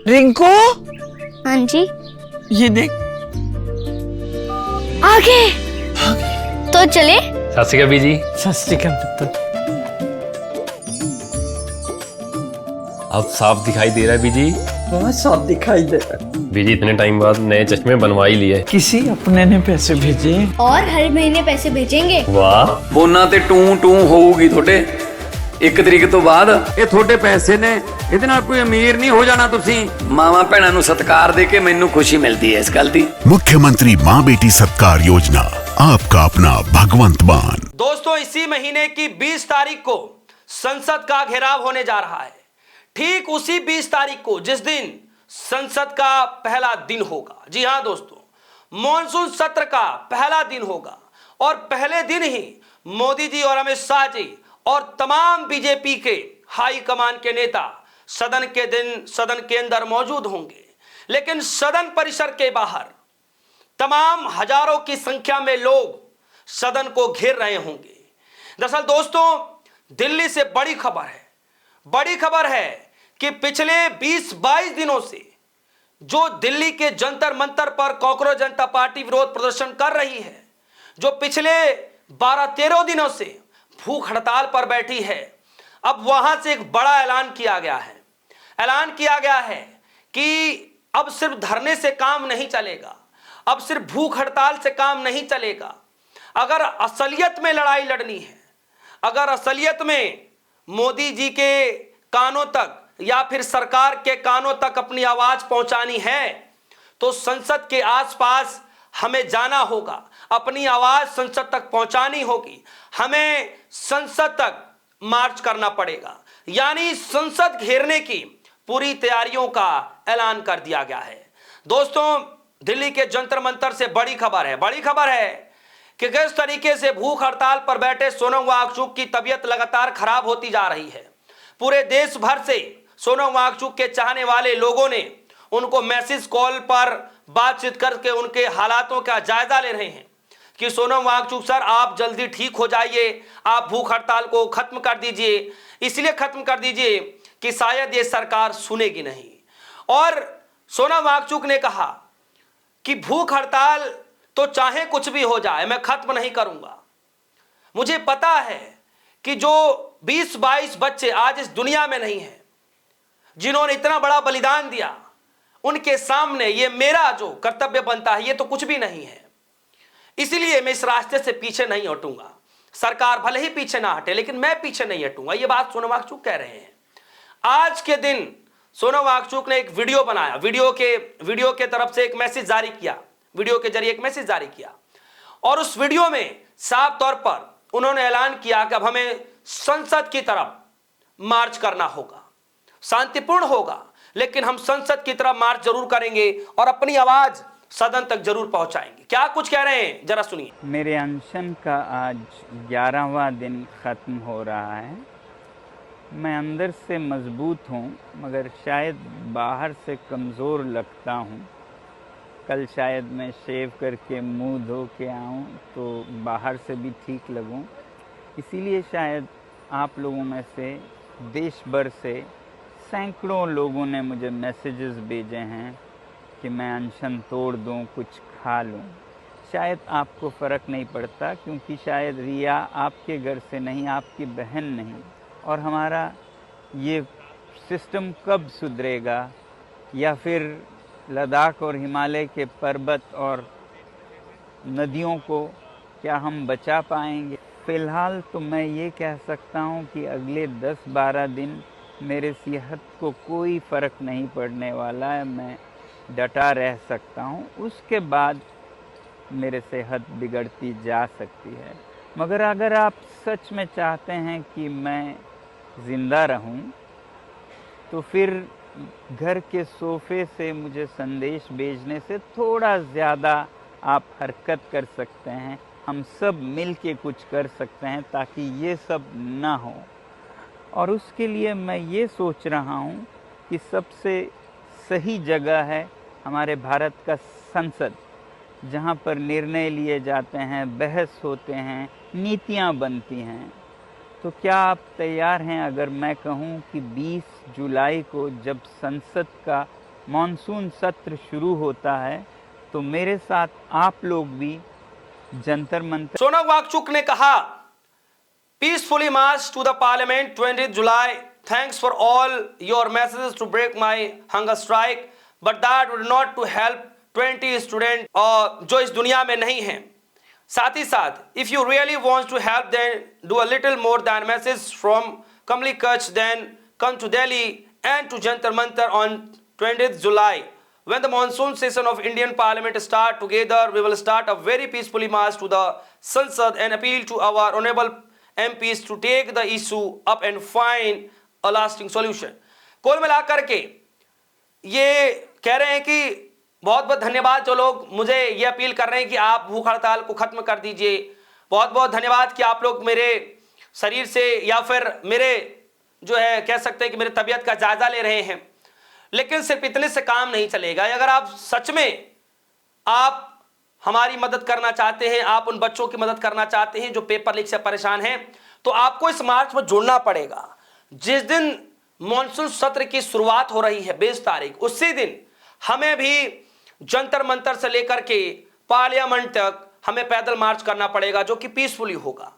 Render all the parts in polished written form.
रिंकू, हाँ जी। ये देख। आगे तो चले। सत श्री अकाल बीजी। सत श्री अकाल पुत्र। अब साफ दिखाई दे रहा है बीजी। बहुत साफ दिखाई दे रहा है। बीजी इतने टाइम बाद नए चश्मे बनवा ही लिए। किसी अपने ने पैसे भेजे और हर महीने पैसे भेजेंगे। वाह। ਫੋਨਾਂ ਤੇ ਟੂ ਟੂ ਹੋਊਗੀ ਤੁਹਾਡੇ 1 ਤਰੀਕ ਤੋਂ ਬਾਅਦ। ਇਹ ਤੁਹਾਡੇ ਪੈਸੇ ਨੇ, ਇਹਦੇ ਨਾਲ ਕੋਈ ਅਮੀਰ ਨਹੀਂ ਹੋ ਜਾਣਾ ਤੁਸੀਂ। ਮਾਵਾਂ ਭੈਣਾਂ ਨੂੰ ਸਤਿਕਾਰ ਦੇ ਕੇ ਮੈਨੂੰ ਖੁਸ਼ੀ ਮਿਲਦੀ ਹੈ ਇਸ ਗੱਲ ਦੀ। मुख्यमंत्री माँ बेटी सत्कार योजना, आपका अपना भगवंत मान। दोस्तों, इसी महीने की 20 तारीख को संसद का घेराव होने जा रहा है। ठीक उसी 20 तारीख को जिस दिन संसद का पहला दिन होगा। जी हां दोस्तों, मॉनसून सत्र का पहला दिन होगा और पहले दिन ही मोदी जी और अमित शाह जी और तमाम बीजेपी के हाई कमान के नेता सदन के अंदर मौजूद होंगे। लेकिन सदन परिसर के बाहर तमाम हजारों की संख्या में लोग सदन को घेर रहे होंगे। दरअसल दोस्तों, दिल्ली से बड़ी खबर है कि पिछले 20-22 दिनों से जो दिल्ली के जंतर मंतर पर कॉकरोच जनता पार्टी विरोध प्रदर्शन कर रही है, जो पिछले 12-13 दिनों से भूख हड़ताल पर बैठी है, अब वहां से एक बड़ा ऐलान किया गया है कि अब सिर्फ धरने से काम नहीं चलेगा, अब सिर्फ भूख हड़ताल से काम नहीं चलेगा। अगर असलियत में लड़ाई लड़नी है, अगर असलियत में मोदी जी के कानों तक या फिर सरकार के कानों तक अपनी आवाज पहुंचानी है, तो संसद के आसपास हमें जाना होगा, अपनी आवाज संसद तक पहुंचानी होगी, हमें संसद तक मार्च करना पड़ेगा। यानी संसद घेरने की पूरी तैयारियों का ऐलान कर दिया गया है। दोस्तों, दिल्ली के जंतर मंतर से बड़ी खबर है कि किस तरीके से भूख हड़ताल पर बैठे सोनम वांगचुक की तबीयत लगातार खराब होती जा रही है। पूरे देश भर से सोनम वांगचुक के चाहने वाले लोगों ने उनको मैसेज कॉल पर बातचीत करके उनके हालातों का जायजा ले रहे हैं कि सोनम वांगचुक सर, आप जल्दी ठीक हो जाइए, आप भूख हड़ताल को खत्म कर दीजिए। इसलिए खत्म कर दीजिए कि शायद ये सरकार सुनेगी नहीं। और सोनम वांगचुक ने कहा कि भूख हड़ताल तो चाहे कुछ भी हो जाए, मैं खत्म नहीं करूंगा। मुझे पता है कि जो 20-22 बच्चे आज इस दुनिया में नहीं हैं, जिन्होंने इतना बड़ा बलिदान दिया, उनके सामने ये मेरा जो कर्तव्य बनता है, ये तो कुछ भी नहीं है। इसलिए मैं इस रास्ते से पीछे नहीं हटूंगा। सरकार भले ही पीछे ना हटे, लेकिन मैं पीछे नहीं हटूंगा। ये बात सोनम वांगचुक कह रहे हैं। आज के दिन सोनम वांगचुक ने एक वीडियो बनाया, वीडियो के तरफ से एक मैसेज जारी किया, वीडियो के जरिए एक मैसेज जारी किया। और उस वीडियो में साफ तौर पर उन्होंने ऐलान किया कि अब हमें संसद की तरफ मार्च करना होगा, शांतिपूर्ण होगा, लेकिन हम संसद की तरफ मार्च जरूर करेंगे और अपनी आवाज सदन तक जरूर पहुंचाएंगे। क्या कुछ कह रहे हैं, जरा सुनिए। मेरे अनशन का आज 11वां दिन ख़त्म हो रहा है। मैं अंदर से मज़बूत हूँ, मगर शायद बाहर से कमज़ोर लगता हूँ। कल शायद मैं शेव करके मुंह धो के आऊँ तो बाहर से भी ठीक लगूँ। इसीलिए शायद आप लोगों में से देश भर से सैकड़ों लोगों ने मुझे मैसेजेस भेजे हैं कि मैं अनशन तोड़ दूं, कुछ खा लूं। शायद आपको फ़र्क नहीं पड़ता, क्योंकि शायद रिया आपके घर से नहीं, आपकी बहन नहीं। और हमारा ये सिस्टम कब सुधरेगा, या फिर लद्दाख और हिमालय के पर्वत और नदियों को क्या हम बचा पाएंगे? फ़िलहाल तो मैं ये कह सकता हूँ कि अगले 10-12 दिन मेरे सेहत को कोई फ़र्क नहीं पड़ने वाला है। मैं डटा रह सकता हूँ, उसके बाद मेरे सेहत बिगड़ती जा सकती है। मगर अगर आप सच में चाहते हैं कि मैं ज़िंदा रहूं, तो फिर घर के सोफ़े से मुझे संदेश भेजने से थोड़ा ज़्यादा आप हरकत कर सकते हैं। हम सब मिल के कुछ कर सकते हैं ताकि ये सब ना हो। और उसके लिए मैं ये सोच रहा हूँ कि सबसे सही जगह है हमारे भारत का संसद, जहाँ पर निर्णय लिए जाते हैं, बहस होते हैं, नीतियाँ बनती हैं। तो क्या आप तैयार हैं अगर मैं कहूँ कि 20 जुलाई को जब संसद का मॉनसून सत्र शुरू होता है तो मेरे साथ आप लोग भी जंतर मंतर। सोनम वांगचुक ने कहा, peacefully march to the parliament 20 July, thanks for all your messages to break my hunger strike, but that would not to help 20 student जो इस दुनिया में नहीं हैं। साथ ही साथ, if you really want to help then do a little more than message from कमली Kutch, then come to Delhi and to Jantar Mantar on 20th July. When the monsoon session of Indian Parliament start together, we will start a very peacefully march to the Sansad and appeal to our honorable MPs to take the issue up and find a lasting solution. कुल मिलाकर के ये कह रहे हैं कि बहुत बहुत धन्यवाद जो लोग मुझे ये अपील कर रहे हैं कि आप भूख हड़ताल को खत्म कर दीजिए। बहुत बहुत धन्यवाद कि आप लोग मेरे शरीर से या फिर मेरे जो है कह सकते हैं कि मेरी तबीयत का जायजा ले रहे हैं। लेकिन सिर्फ इतने से काम नहीं चलेगा। अगर आप सच में आप हमारी मदद करना चाहते हैं, आप उन बच्चों की मदद करना चाहते हैं जो पेपर लीक से परेशान हैं, तो आपको इस मार्च में जुड़ना पड़ेगा। जिस दिन मॉनसून सत्र की शुरुआत हो रही है 20 तारीख, उसी दिन हमें भी जंतर मंतर से लेकर के पार्लियामेंट तक हमें पैदल मार्च करना पड़ेगा, जो कि पीसफुली होगा।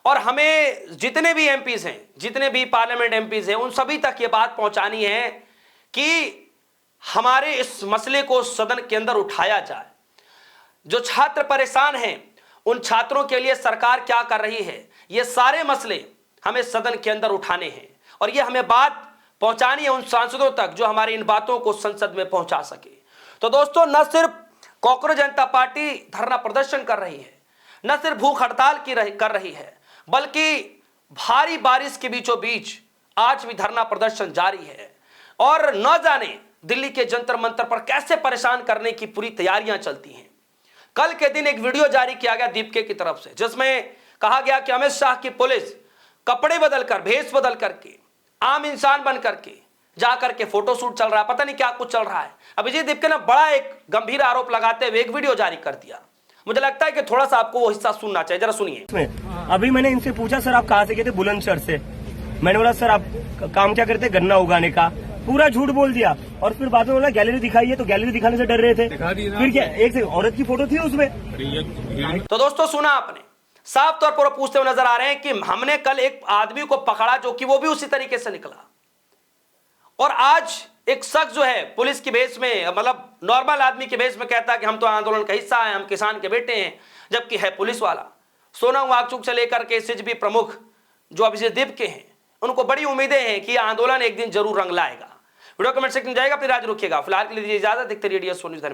और हमें जितने भी एमपीज हैं, जितने भी पार्लियामेंट एमपीज हैं, उन सभी तक ये बात पहुंचानी है कि हमारे इस मसले को सदन के अंदर उठाया जाए। जो छात्र परेशान हैं, उन छात्रों के लिए सरकार क्या कर रही है, ये सारे मसले हमें सदन के अंदर उठाने हैं और ये हमें बात पहुंचानी है उन सांसदों तक जो हमारी इन बातों को संसद में पहुंचा सके। तो दोस्तों, न सिर्फ कांग्रेस जनता पार्टी धरना प्रदर्शन कर रही है, न सिर्फ भूख हड़ताल कर रही है, बल्कि भारी बारिश के बीचों बीच आज भी धरना प्रदर्शन जारी है। और न जाने दिल्ली के जंतर मंतर पर कैसे परेशान करने की पूरी तैयारियां चलती हैं। कल के दिन एक वीडियो जारी किया गया दीपके की तरफ से, जिसमें कहा गया कि अमित शाह की पुलिस कपड़े बदलकर, भेष बदल करके, आम इंसान बन करके जाकर के फोटो शूट चल रहा है, पता नहीं क्या कुछ चल रहा है। अभिजीत दीपके ने बड़ा एक गंभीर आरोप लगाते हुए एक वीडियो जारी कर दिया। मुझे लगता है कि थोड़ा सा आपको वो हिस्सा सुनना चाहिए, जरा सुनिए। अभी मैंने इनसे पूछा, सर आप कहाँ से गए थे? बुलंदशहर से। मैंने बोला सर आप काम क्या करते? गन्ना उगाने का। पूरा झूठ बोल दिया और फिर बाद में बोला गैलरी दिखाइए, तो गैलरी दिखाने से डर रहे थे। फिर क्या, एक से औरत की फोटो थी उसमें। तो दोस्तों, सुना आपने, साफ तौर पर पूछते हुए नजर आ रहे हैं कि हमने कल एक आदमी को पकड़ा जो कि वो भी उसी तरीके से निकला, और आज एक शख्स जो है पुलिस की भेष में, मतलब नॉर्मल आदमी के भेष में कहता है कि हम तो आंदोलन का हिस्सा हैं, हम किसान के बेटे हैं, जबकि है पुलिस वाला। सोनम वांगचुक से लेकर के सिजबी प्रमुख जो अभिजीत दीपके हैं, उनको बड़ी उम्मीदें हैं कि आंदोलन एक दिन जरूर रंग लाएगा। वीडियो कमेंट सेक्शन में जाएगा, फिर आज रुकिएगा। फिलहाल के लिए दीजिए इजाजत। देखते रहिए DSO न्यूज़।